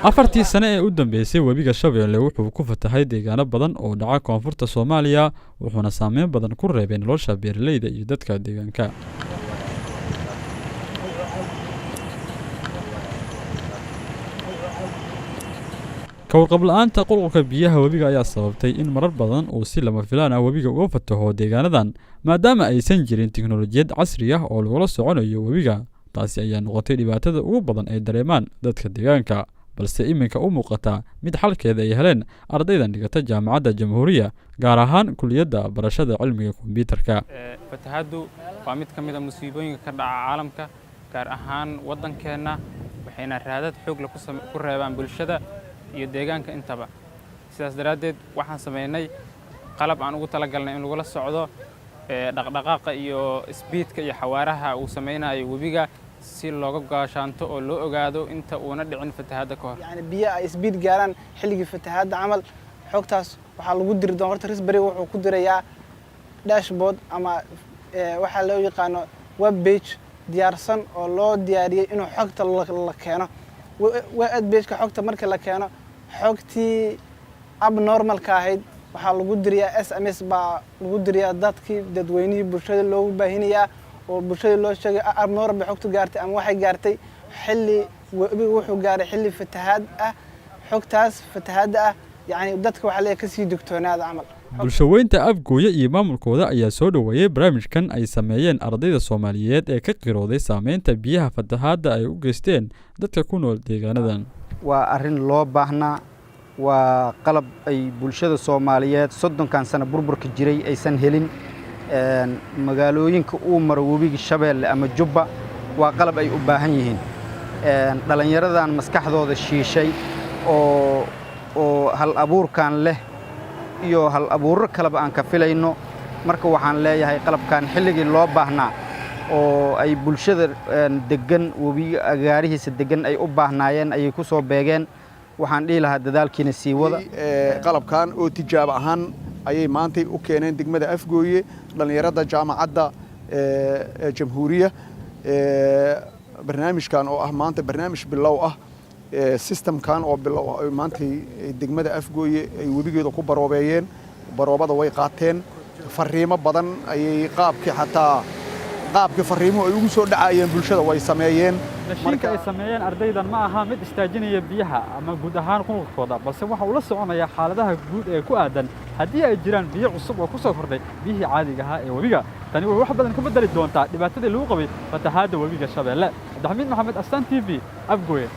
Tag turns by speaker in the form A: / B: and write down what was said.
A: afartii sane ee u dambeysay webiga Shabeelle wuxuu ku fatahay deegaano badan oo dhaca koonfurta Soomaaliya wuxuuna saameyn badan ku reebay nolosha beeraleyda iyo dadka deegaanka. kawrqab la'aanta qulqulka biyaha webiga ayaa sababtay in marar badan uu si lama filaan ah webiga uga fataho deegaanadan maadaama aysan jirin tiknoolajiyad casri ah oo lagula soconayo webiga. taasi ayaa noqotay dhibaatada ugu badan ee dareemaan dadka deegaanka, balse iminka u muuqata mid xalkeeda ay heleen ardaydan dhigata jaamacadda Jamhuuriya gaar ahaan kulliyadda barashada cilmiga kombiyuutarka.
B: Fatahaadu waa mid ka mid ah musiibooyinka ka dhaca caalamka gaar ahaan waddankeena, waxayna raadad xoog leh ku reebaan bulshada iyo deegaanka intaba. sidaas daraaddeed waxaan sameynay qalab aan ugu talagalnay in lagu la socdo dhaqdhaqaaqa iyo speedka iyo xawaaraha uu sameynayo webiga si looga gaashaanto oo loo ogaado inta uuna dhicin fatahaada ka hor.
C: yani biyo ay speed gaaraan xilligii fatahaada camal xogtaas waxaa lagu diri doonaa. horta Raspberry wuxuu ku dirayaa dashboard ama waxa loo yaqaano web page diyaarsan oo loo diyaariyay inuu xogta la keeno. web page-ka xogta marka la keeno xogtii abnormal ka ahayd waxaa lagu diriyaa SMS baa lagu diriyaa dadweynihii bulshada loogu baahinayaa oo bulshada loo sheegay abnormal bay xogtu gaartay ama waxay gaartay xilli webiga wuxuu gaaray xilli fatahaad ah. xogtaas fatahaada ah yani dadka waxa leeyahay ka sii digtoonaada camal.
A: bulshaweynta Afgooye iyo maamulkooda ayaa soo dhaweeyay barnaamijkan ay sameeyeen ardayda Soomaaliyeed ee ka qirooday saameynta biyaha fatahaada ay u geysteen dadka ku nool deegaanadan.
D: waa arrin loo baahnaa, waa qalab ay bulshada Soomaaliyeed 30 sano burburka jiray aysan helin. magaalooyinka uu maro webiga Shabeelle ama Jubba waa qalab ay u baahan yihiin. dhalinyaradan maskaxdooda shiishay oo hal abuurkan leh iyo hal abuuro kaleba aan ka filayno. marka waxaan leeyahay qalabkan xilligii loo baahnaa oo ay bulshada degan webiga agaarihiisa degan ay u baahnaayeen ayay ku soo beegeen. waxaan dhihi lahaa dadaalkiina sii wada.
E: qalabkan oo tijaabo ahaan ayay maantay u keeneen degmada Afgooye dhalinyarada jaamacadda Jamhuuriya. barnaamijkan oo ah maanta barnaamij bilow ah. systemkan oo bilow ah maantay degmada Afgooye ay webigeeda ku baroobeeyeen. baroobada way qaateen fariimo badan ayay qaabkii fariimo ay ugu soo dhacayeen bulshada way sameeyeen.
A: Nashinka ay sameeyeen ardaydan ma aha mid istaajinaya biyaha ama guud ahaan qulqulkooda, balse waxa uu la soconaya xaaladaha guud ee ku aadan haddii ay jiraan biyo cusub oo ku soo kordhay biyihii caadiga ahaa ee webiga. tani waxay wax badan ka bedeli doontaa dhibaatadii lagu qabay fatahaada webiga Shabeelle. Abdixamiid Maxamed, Astaan TV, Afgooye.